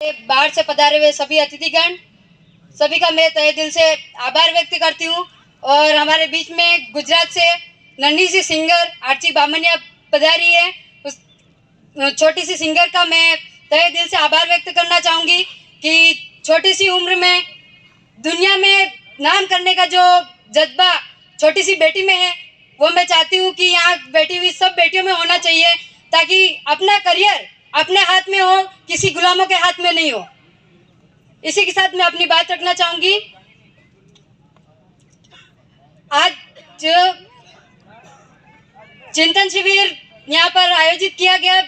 बाहर से पधारे हुए सभी अतिथिगण, सभी का मैं तहे दिल से आभार व्यक्त करती हूँ। और हमारे बीच में गुजरात से नन्ही सी सिंगर आरती बामनिया पधारी है। उस छोटी सी सिंगर का मैं तहे दिल से आभार व्यक्त करना चाहूँगी कि छोटी सी उम्र में दुनिया में नाम करने का जो जज्बा छोटी सी बेटी में है, वो मैं चाहती हूँ कि यहाँ बैठी हुई सब बेटियों में होना चाहिए, ताकि अपना करियर अपने हाथ में हो, किसी गुलामों के हाथ में नहीं हो। इसी के साथ मैं अपनी बात रखना चाहूंगी। आज चिंतन शिविर यहाँ पर आयोजित किया गया,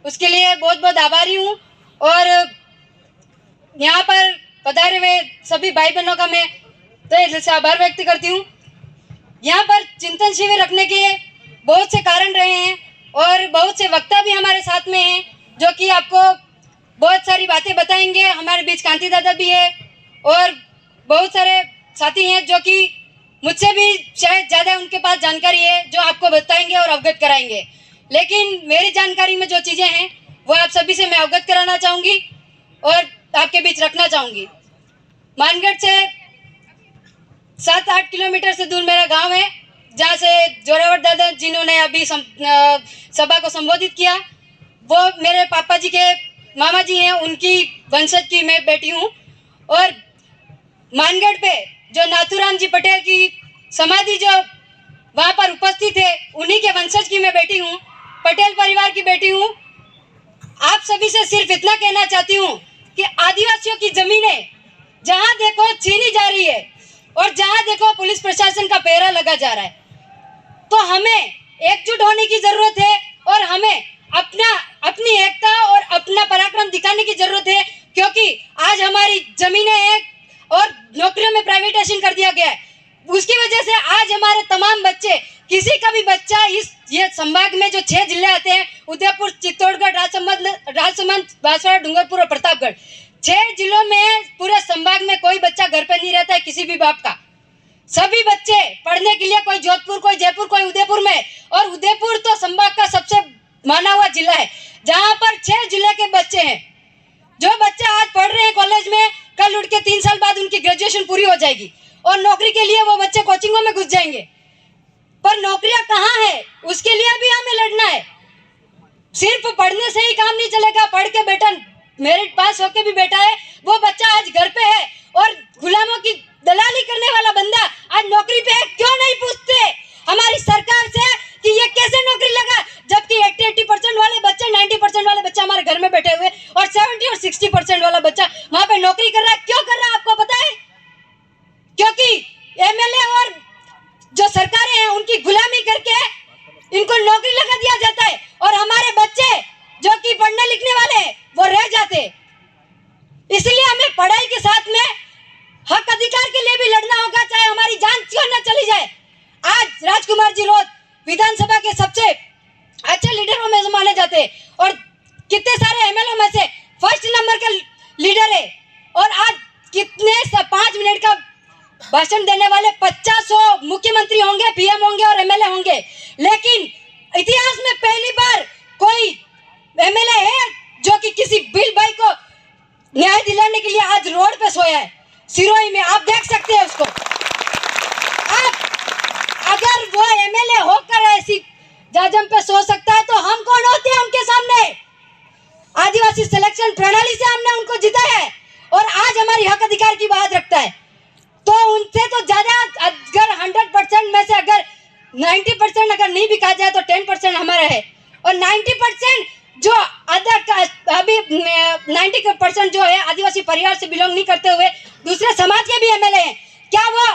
उसके लिए बहुत बहुत आभारी हूँ। और यहाँ पर पधारे हुए सभी भाई बहनों का मैं तहे दिल से आभार व्यक्त करती हूँ। यहाँ पर चिंतन शिविर रखने के बहुत से कारण रहे हैं और बहुत से वक्ता भी हमारे साथ में हैं, जो कि आपको बहुत सारी बातें बताएंगे। हमारे बीच कांति दादा भी है और बहुत सारे साथी हैं जो कि मुझसे भी शायद ज़्यादा उनके पास जानकारी है, जो आपको बताएंगे और अवगत कराएंगे। लेकिन मेरी जानकारी में जो चीज़ें हैं वो आप सभी से मैं अवगत कराना चाहूँगी और आपके बीच रखना चाहूँगी। मानगढ़ से 7-8 किलोमीटर से दूर मेरा गांव है, जहाँ से जोरावर दादा जिन्होंने अभी सभा को संबोधित किया, वो मेरे पापा जी के मामा जी हैं, उनकी वंशज की मैं बेटी हूँ। और मानगढ़ पे जो नाथूराम जी पटेल की समाधि जो वहाँ पर उपस्थित है, उन्हीं के वंशज की मैं बेटी हूँ, पटेल परिवार की बेटी हूँ। आप सभी से सिर्फ इतना कहना चाहती हूँ कि आदिवासियों की जमीनें जहाँ देखो छीनी जा रही है और जहाँ देखो पुलिस प्रशासन का पहरा लगा जा रहा है, तो हमें एकजुट होने की जरूरत है और हमें अपनी एकता और अपना पराक्रम दिखाने की जरूरत है, क्योंकि आज हमारी जमीनें हैं और नौकरियों में प्राइवेटाइजेशन कर दिया गया है। उसकी वजह से आज हमारे तमाम बच्चे, किसी का भी बच्चा ये संभाग में जो 6 जिले आते हैं, उदयपुर, चित्तौड़गढ़, राजसमंद, बांसवाड़ा, डूंगरपुर और प्रतापगढ़, 6 जिलों में पूरे संभाग में कोई बच्चा घर पे नहीं रहता है किसी भी बाप का। सभी बच्चे पढ़ने के लिए कोई जोधपुर, कोई जयपुर, कोई उदयपुर में, और उदयपुर तो संभाग का सबसे माना हुआ जिला है, जहां पर 6 जिले के बच्चे हैं। जो बच्चे आज पढ़ रहे हैं कॉलेज में, कल उठ के 3 साल बाद उनकी ग्रेजुएशन पूरी हो जाएगी और नौकरी के लिए वो बच्चे कोचिंगों में घुस जाएंगे। पर नौकरियां कहाँ है, उसके लिए भी हमें लड़ना है। सिर्फ पढ़ने से ही काम नहीं चलेगा। पढ़ के बेटा मेरिट पास होके भी बैठा है, वो बच्चा आज घर पे है और गुलामों की दलाली करने वाला बंदा आज नौकरी पे है। क्यों नहीं पूछते हमारी सरकार से कि ये कैसे नौकरी लगा, जबकि 80% वाले बच्चे, 90% वाले बच्चे हमारे घर में बैठे हुए और 70 और 60% वाला बच्चा वहां पे नौकरी कर रहा है। क्यों कर रहा है आपको पता है? क्योंकि एमएलए और जो सरकारें हैं उनकी गुलामी करके इनको नौकरी लगा दिया जाता है और हमारे बच्चे जो कि पढ़ने लिखने वाले हैं वो रह जाते। इसलिए हमें पढ़ाई के साथ में हक अधिकार के लिए भी लड़ना होगा, चाहे हमारी जान क्यों न चली जाए। आज राजकुमार जी रोज विधानसभा के सबसे अच्छे लीडरों में माने जाते हैं और कितने सारे एमएलए में से फर्स्ट नंबर के लीडर है। और आज कितने 5 मिनट का भाषण देने वाले 50 मुख्यमंत्री होंगे, पीएम होंगे और एमएलए होंगे, लेकिन इतिहास में पहली बार कोई एमएलए है जो कि किसी बिल भाई को न्याय दिलाने के लिए आज रोड पे सोया है सिरोही में। आप देख सकते हैं उसको। आप अगर वो एमएलए होकर ऐसी जाजम पे सो सकता है तो हम कौन होते हैं उनके सामने? आदिवासी सिलेक्शन प्रणाली से हमने उनको जीता है और आज हमारी हक अधिकार की बात रखता है, तो उनसे तो ज्यादा, अगर 100% में से अगर 90% अगर नहीं भी कहा जाए तो 10% हमारा है और 90% जो अभी 90% जो है आदिवासी परिवार से बिलोंग नहीं करते हुए दूसरे समाज के भी एमएलए हैं। क्या वो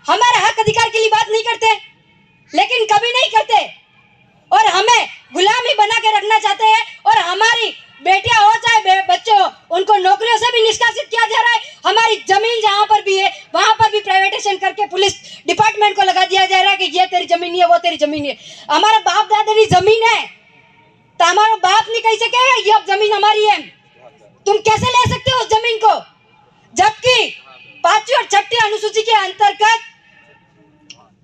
हमारे हक अधिकार के लिए बात नहीं करते? लेकिन कभी नहीं करते और हमें गुलामी बना के रखना चाहते हैं। और हमारी बेटियां हो चाहे बच्चे हो, उनको नौकरियों से भी निष्कासित किया जा रहा है। हमारी जमीन जहां पर भी है वहां पर भी प्राइवेटाइजेशन करके पुलिस डिपार्टमेंट को लगा दिया जा रहा है कि ये तेरी जमीन है, वो तेरी जमीन है। हमारा बाप दादा की जमीन है तो हमारा बाप नहीं कह सकेगा ये अब जमीन हमारी है। तुम कैसे ले सकते हो उस जमीन को, जबकि 5वीं और 6वीं अनुसूची के अंतर्गत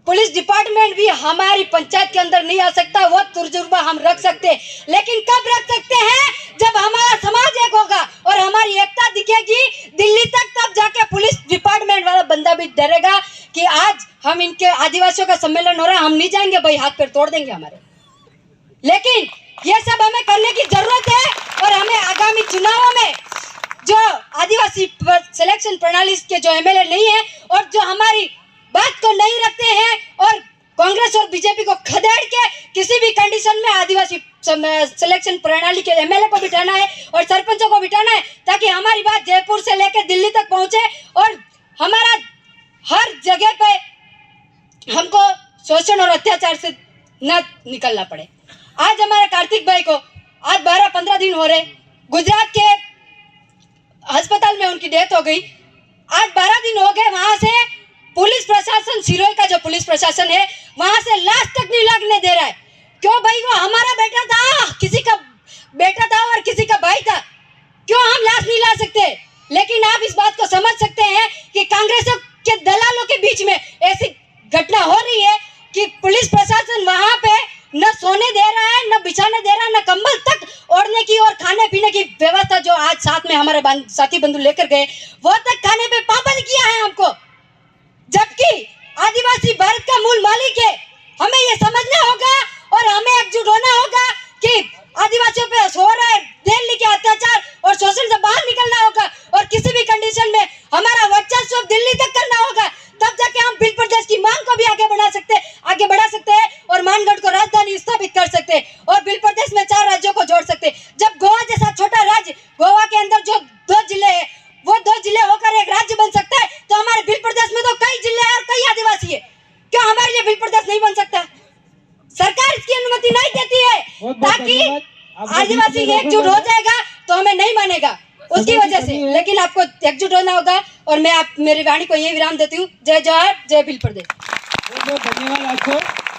पुलिस डिपार्टमेंट भी हमारी पंचायत के अंदर नहीं आ सकता। वो तजुर्बा हम रख सकते, लेकिन कब रख सकते हैं? जब हमारा समाज एक होगा और हमारी एकता दिखेगी दिल्ली तक, तब जाके पुलिस डिपार्टमेंट वाला बंदा भी डरेगा कि आज हम इनके आदिवासियों का सम्मेलन हो रहा है, हम नहीं जाएंगे भाई, हाथ पैर तोड़ देंगे हमारे। लेकिन ये सब हमें करने की जरूरत है और हमें आगामी चुनावों में जो आदिवासी सिलेक्शन प्रणाली के जो एमएलए नहीं है और जो हमारी बात को नहीं रखते हैं और कांग्रेस और बीजेपी को खदेड़ के किसी भी कंडीशन में आदिवासी सिलेक्शन प्रणाली के एमएलए को बिठाना है और सरपंचों को बिठाना है, ताकि हमारी बात जयपुर से लेकर दिल्ली तक पहुंचे और हमारा हर जगह पे हमको शोषण और अत्याचार से न निकलना पड़े। आज हमारे कार्तिक भाई को आज 12-15 दिन हो रहे, गुजरात के अस्पताल में उनकी डेथ हो गई। आज 12 दिन हो गए, वहां से पुलिस प्रशासन, सिरोही का जो पुलिस प्रशासन है, वहां से लाश तक नहीं लगने दे रहा है। क्यों भाई? वो हमारा बेटा था, किसी का बेटा था और किसी का भाई था, क्यों हम लाश नहीं ला सकते? लेकिन आप इस बात को समझ सकते हैं कि कांग्रेस के दलालों के बीच में ऐसी घटना हो रही है कि पुलिस प्रशासन वहां पे न सोने दे रहा है, न बिछाने दे रहा है, न कंबल तक ओढ़ने की और खाने पीने की व्यवस्था जो आज साथ में हमारे साथी बंधु लेकर गए, वो तक खाने पे पाबंद किया है हमको। जबकि आदिवासी भारत का मूल मालिक है। हमें ये समझना होगा और हमें एकजुट होना होगा कि आदिवासियों पे हो रहा है दिल्ली के अत्याचार और शोषण से बाहर निकलना होगा और किसी भी कंडीशन में हमारा वर्चस्व दिल्ली तक करना होगा। तब जाके हम बिल प्रदेश की मांग को भी आगे बढ़ा सकते हैं और मानगढ़ को राजधानी स्थापित कर सकते हैं और बिल प्रदेश में 4 राज्यों को जोड़ सकते हैं। जब गोवा जैसा छोटा राज्य, गोवा के अंदर जो 2 जिले हैं, वो 2 जिले होकर एक राज्य बन सकता है, तो हमारे बिल प्रदेश में तो कई जिले हैं और कई आदिवासी है, क्यों हमारे लिए बिल प्रदेश नहीं बन सकता? सरकार इसकी अनुमति नहीं देती है, ताकि आदिवासी एकजुट हो जाएगा तो हमें नहीं मानेगा उसकी वजह से। लेकिन आपको एकजुट होना होगा और मैं मेरी वाणी को यही विराम देती हूँ। जय जवाहर, जय बिल प्रदेश। धन्यवाद आपको।